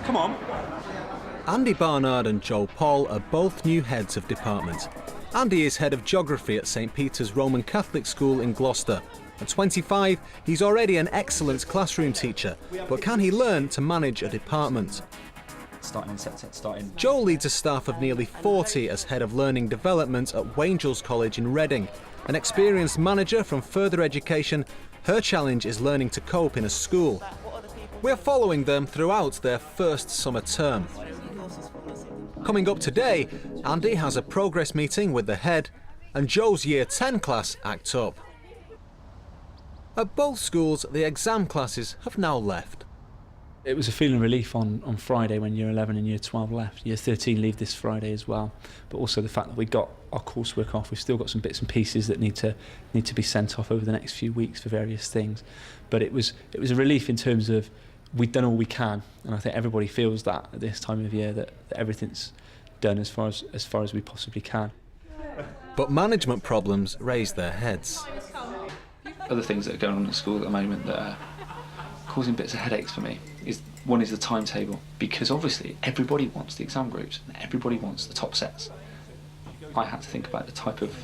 Come on. Andy Barnard and Joe Paul are both new heads of department. Andy is head of geography at St Peter's Roman Catholic School in Gloucester. At 25, he's already an excellent classroom teacher, but can he learn to manage a department? Joe leads a staff of nearly 40 as head of learning development at Wangels College in Reading. An experienced manager from further education, her challenge is learning to cope in a school. We're following them throughout their first summer term. Coming up today, Andy has a progress meeting with the head and Joe's Year 10 class act up. At both schools, the exam classes have now left. It was a feeling of relief on Friday when Year 11 and Year 12 left. Year 13 leave this Friday as well, but also the fact that we got our coursework off. We've still got some bits and pieces that need to be sent off over the next few weeks for various things. But it was a relief in terms of we've done all we can, and I think everybody feels that at this time of year that everything's done as far as we possibly can. But management problems raise their heads. Other things that are going on at school at the moment that are causing bits of headaches for me is one is the timetable, because obviously everybody wants the exam groups and everybody wants the top sets. I had to think about the type of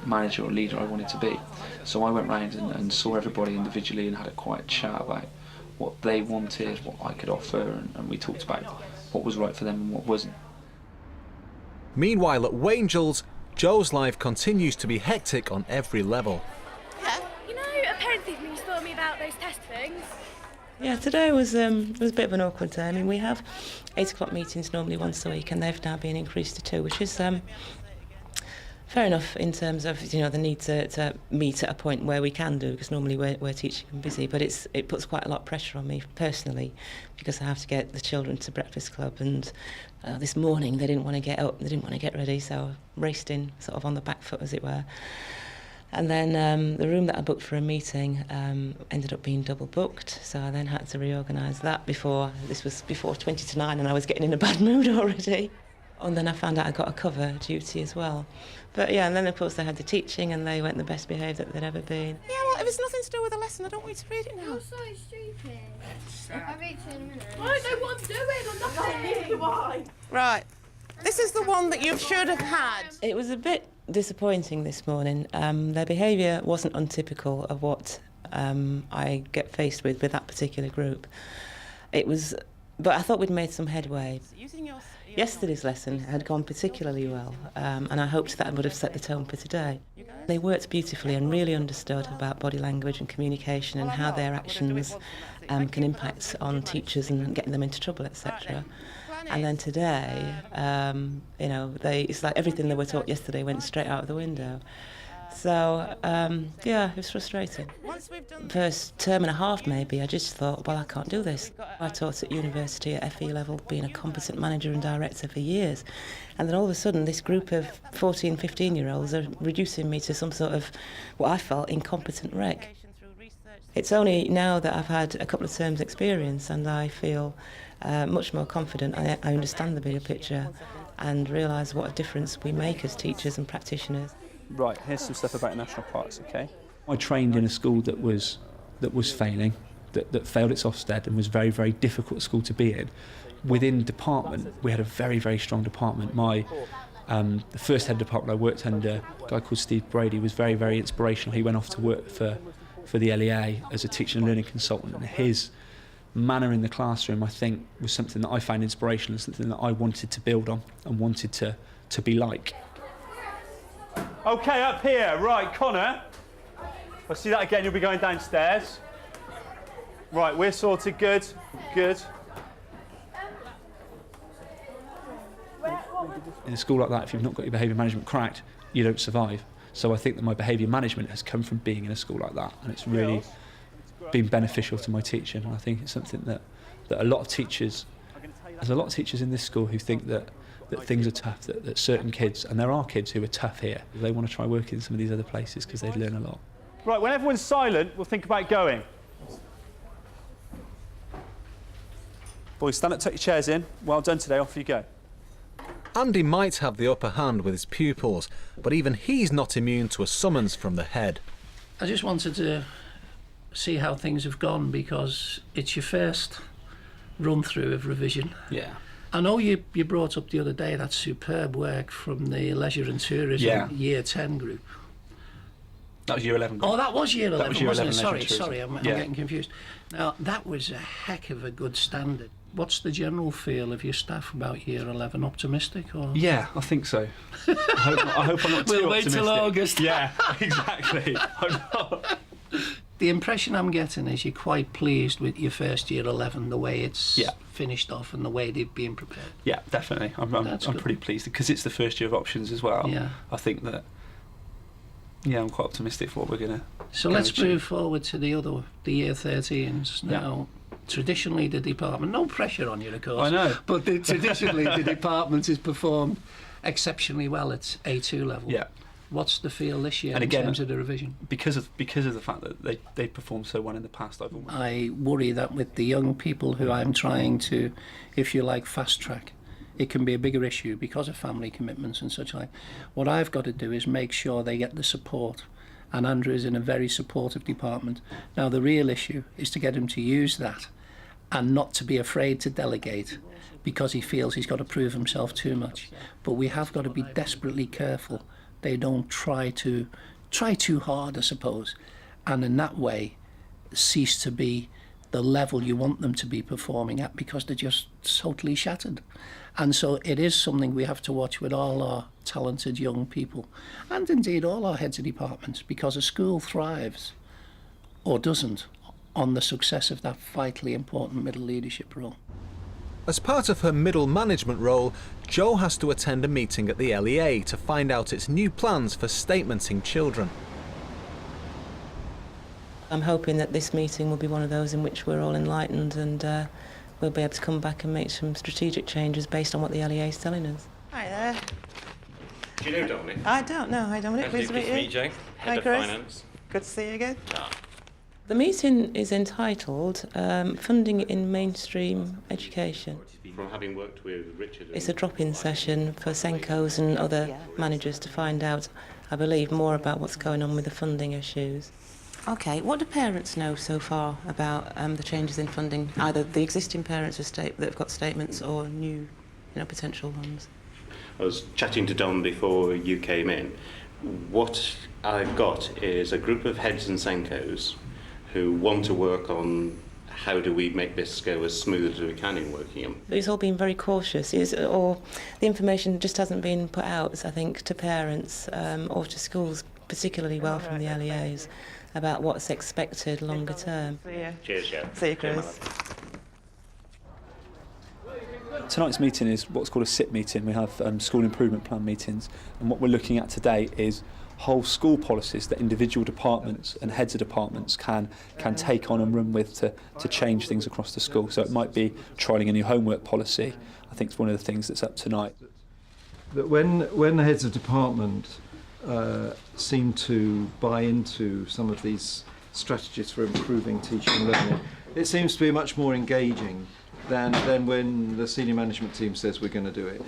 manager or leader I wanted to be, so I went round and saw everybody individually and had a quiet chat about what they wanted, what I could offer, and we talked about what was right for them and what wasn't. Meanwhile at Wangels, Joe's life continues to be hectic on every level. You know, a parent evening you spoke to me about those test things. Yeah, today was a bit of an awkward day. I mean, we have 8 o'clock meetings normally once a week, and they've now been increased to 2, which is fair enough in terms of, you know, the need to meet at a point where we can do, because normally we're teaching and busy, but it puts quite a lot of pressure on me personally, because I have to get the children to breakfast club, and this morning they didn't want to get up, they didn't want to get ready, so I raced in sort of on the back foot, as it were. And then the room that I booked for a meeting ended up being double booked, so I then had to reorganise that before 20 to 9, and I was getting in a bad mood already. And then I found out I got a cover duty as well. But yeah, and then of course they had the teaching, and they weren't the best behaved that they'd ever been. Yeah, well, if it's nothing to do with the lesson, I don't want you to read it now. You're so stupid. I'll read you in a minute. I don't know what I'm doing, I'm not neither do I. Right, this is the one that you should have had. It was a bit disappointing this morning. Their behaviour wasn't untypical of what I get faced with that particular group. But I thought we'd made some headway. Yesterday's lesson had gone particularly well, and I hoped that would have set the tone for today. They worked beautifully and really understood about body language and communication and how their actions can impact on teachers and getting them into trouble, etc. And then today, you know, it's like everything they were taught yesterday went straight out of the window. So, yeah, it was frustrating. First term and a half maybe, I just thought, well, I can't do this. I taught at university at FE level, being a competent manager and director for years. And then all of a sudden, this group of 14, 15-year-olds are reducing me to some sort of, what I felt, incompetent wreck. It's only now that I've had a couple of terms' experience and I feel much more confident. I understand the bigger picture and realise what a difference we make as teachers and practitioners. Right, here's some stuff about national parks, okay? I trained in a school that was failing, that failed its Ofsted and was very, very difficult school to be in. Within department, we had a very, very strong department. The first head of department I worked under, a guy called Steve Brady, was very, very inspirational. He went off to work for the LEA as a teaching and learning consultant, and his manner in the classroom, I think, was something that I found inspirational, something that I wanted to build on and wanted to be like. Okay, up here. Right, Connor. If I see that again, you'll be going downstairs. Right, we're sorted. Good. Good. In a school like that, if you've not got your behaviour management cracked, you don't survive. So I think that my behaviour management has come from being in a school like that, and it's really been beneficial to my teaching. And I think it's something that a lot of teachers, there's a lot of teachers in this school who think that things are tough, that certain kids, and there are kids who are tough here, they want to try working in some of these other places because they'd learn a lot. Right, when everyone's silent, we'll think about going. Boys, stand up, tuck your chairs in. Well done today, off you go. Andy might have the upper hand with his pupils, but even he's not immune to a summons from the head. I just wanted to see how things have gone, because it's your first run-through of revision. Yeah. I know you brought up the other day that superb work from the Leisure and Tourism Year 10 group. That was Year 11 group. Oh, that was Year 11, that was year wasn't 11 it? Sorry, I'm getting confused. Now, that was a heck of a good standard. What's the general feel of your staff about Year 11? Optimistic? Or? Yeah, I think so. I hope I'm not too We'll wait optimistic. till August. Yeah, exactly. I'm not. The impression I'm getting is you're quite pleased with your first Year 11, the way it's finished off and the way they've been prepared. Yeah, definitely. I'm pretty pleased because it's the first year of options as well. Yeah. I think that. Yeah, I'm quite optimistic for what we're gonna. So let's move forward to the Year 13s now. Traditionally, the department, no pressure on you, of course. I know. But traditionally, the department has performed exceptionally well at A2 level. Yeah. What's the feel this year And in again, terms of the revision? Because of the fact that they performed so well in the past, I worry that with the young people who I'm trying to, if you like, fast track, it can be a bigger issue because of family commitments and such like. What I've got to do is make sure they get the support. And Andrew is in a very supportive department. Now, the real issue is to get him to use that and not to be afraid to delegate because he feels he's got to prove himself too much. But we have got to be desperately careful they don't try too hard, I suppose, and in that way cease to be the level you want them to be performing at because they're just totally shattered. And so it is something we have to watch with all our talented young people and indeed all our heads of departments, because a school thrives or doesn't on the success of that vitally important middle leadership role. As part of her middle management role, Jo has to attend a meeting at the LEA to find out its new plans for statementing children. I'm hoping that this meeting will be one of those in which we're all enlightened and we'll be able to come back and make some strategic changes based on what the LEA is telling us. Hi there. Do you know Dominic? I don't know. Hi, Dominic. Pleased to meet you. Jane, Head Hi, of Chris. Finance. Good to see you again. The meeting is entitled Funding in Mainstream Education. From having worked with Richard. It's a drop-in session for Senkos and other managers to find out, I believe, more about what's going on with the funding issues. OK, what do parents know so far about the changes in funding, either the existing parents that have got statements or new, potential ones? I was chatting to Dom before you came in. What I've got is a group of heads and Senkos who want to work on how do we make this go as smooth as we can in working them. It's all been very cautious, or the information just hasn't been put out, I think, to parents or to schools, particularly well from the LEAs, about what's expected longer term. See you. Cheers, Joe. See you, Chris. Tonight's meeting is what's called a SIP meeting. We have school improvement plan meetings, and what we're looking at today is whole school policies that individual departments and heads of departments can take on and run with to change things across the school. So it might be trialling a new homework policy. I think it's one of the things that's up tonight. That when the heads of department seem to buy into some of these strategies for improving teaching and learning, it seems to be much more engaging than when the senior management team says we're going to do it.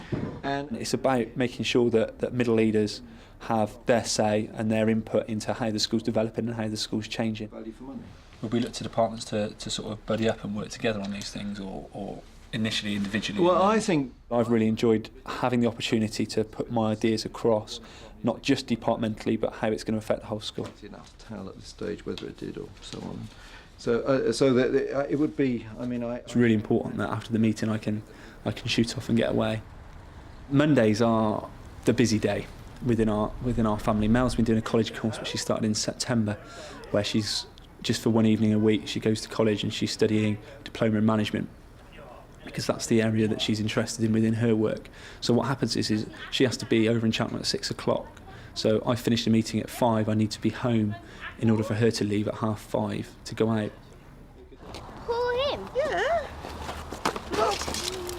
And it's about making sure that middle leaders have their say and their input into how the school's developing and how the school's changing. Value for money. Will we look to departments to sort of buddy up and work together on these things, or initially individually? Well, I think I've really enjoyed having the opportunity to put my ideas across, not just departmentally, but how it's going to affect the whole school. Enough to tell at this stage whether it did or so on. So that it would be. I mean, it's really important that after the meeting I can shoot off and get away. Mondays are the busy day within our family. Mel's been doing a college course, which she started in September, where she's just for one evening a week she goes to college and she's studying diploma in management, because that's the area that she's interested in within her work. So what happens is she has to be over in Cheltenham at 6 o'clock. So I finished the meeting at 5. I need to be home in order for her to leave at 5:30 to go out. Call him. Yeah. Look.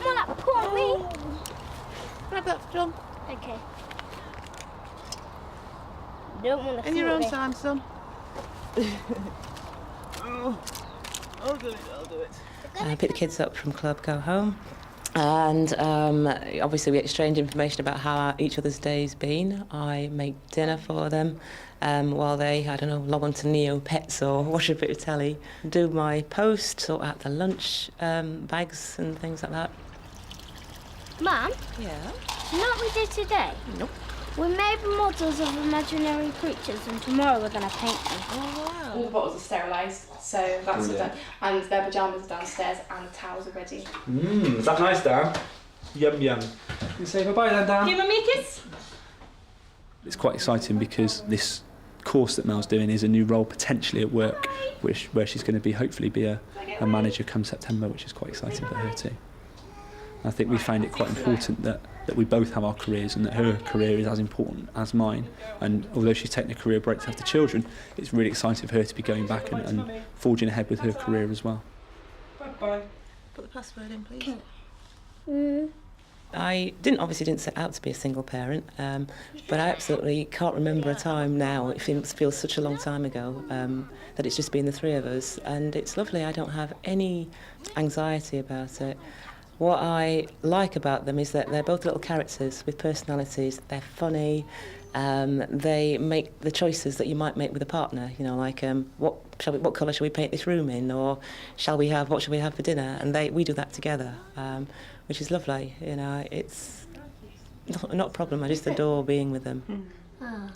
Come on up, call me. Grab that, John. Okay. Don't want to In your own it. time, son. I'll do it. Pick the kids up from club, go home. And obviously we exchange information about how each other's day's been. I make dinner for them while they, I don't know, log on to Neopets or watch a bit of telly. Do my post, sort out the lunch bags and things like that. Mum? Yeah? You know what we did today? Nope. We made models of imaginary creatures and tomorrow we're going to paint them. Oh, wow. All the bottles are sterilised, so that's all done. And their pyjamas are downstairs and the towels are ready. Is that nice, Dan? Yum yum. You say bye-bye then, Dan. Give me a kiss. It's quite exciting because this course that Mel's doing is a new role potentially at work, where she's going to hopefully be a manager come September, which is quite exciting for her too. I think we found it quite important that we both have our careers and that her career is as important as mine. And although she's taken a career break to have the children, it's really exciting for her to be going back and forging ahead with her career as well. Bye-bye. Put the password in, please. I obviously didn't set out to be a single parent, but I absolutely can't remember a time now, it feels such a long time ago, that it's just been the three of us, and it's lovely. I don't have any anxiety about it. What I like about them is that they're both little characters with personalities. They're funny. They make the choices that you might make with a partner. You know, like what colour shall we paint this room in, or what shall we have for dinner? And we do that together, which is lovely. You know, it's not a problem. I just adore being with them. Move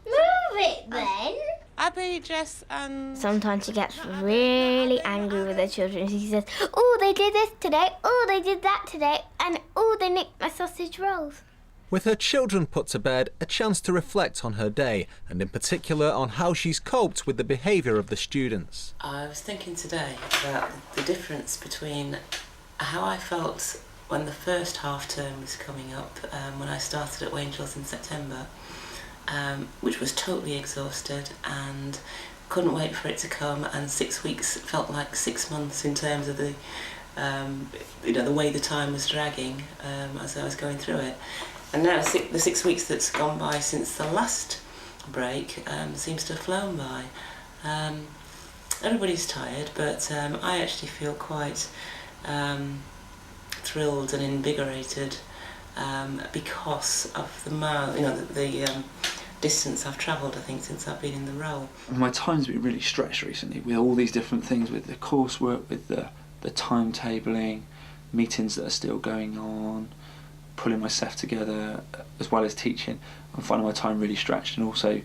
it then. Abby, Jess and... Sometimes she gets really angry with her children. She says, oh, they did this today, oh, they did that today, and oh, they nicked my sausage rolls. With her children put to bed, a chance to reflect on her day, and in particular on how she's coped with the behaviour of the students. I was thinking today about the difference between how I felt when the first half term was coming up, when I started at Wangels in September, which was totally exhausted and couldn't wait for it to come, and 6 weeks felt like 6 months in terms of the the way the time was dragging as I was going through it. And now the 6 weeks that's gone by since the last break seems to have flown by. Everybody's tired, but I actually feel quite thrilled and invigorated because of the distance I've travelled, I think, since I've been in the role. My time's been really stretched recently with all these different things, with the coursework, with the timetabling, meetings that are still going on, pulling myself together, as well as teaching. I'm finding my time really stretched, and also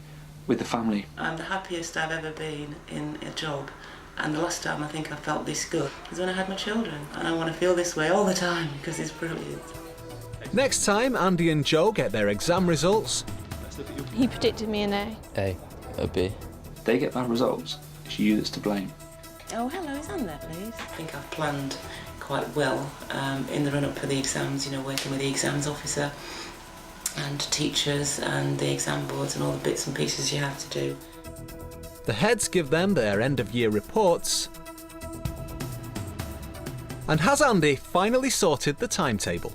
with the family. I'm the happiest I've ever been in a job, and the last time I think I felt this good was when I had my children, and I want to feel this way all the time because it's brilliant. Next time Andy and Joe get their exam results, He predicted me an A. A or B. They get bad results, it's you that's to blame. Oh, hello, is Anne there, please? I think I've planned quite well in the run-up for the exams, working with the exams officer and teachers and the exam boards and all the bits and pieces you have to do. the heads give them their end-of-year reports. And has Andy finally sorted the timetable?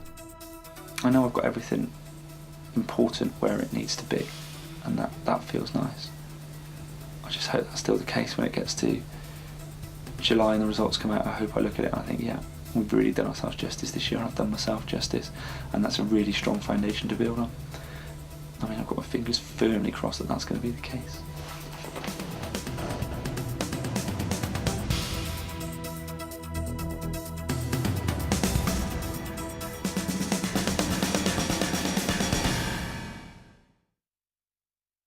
I know I've got everything important where it needs to be, and that feels nice. I just hope that's still the case when it gets to July and the results come out. I hope I look at it and I think, yeah, we've really done ourselves justice this year, and I've done myself justice, and that's a really strong foundation to build on. I mean, I've got my fingers firmly crossed that that's going to be the case.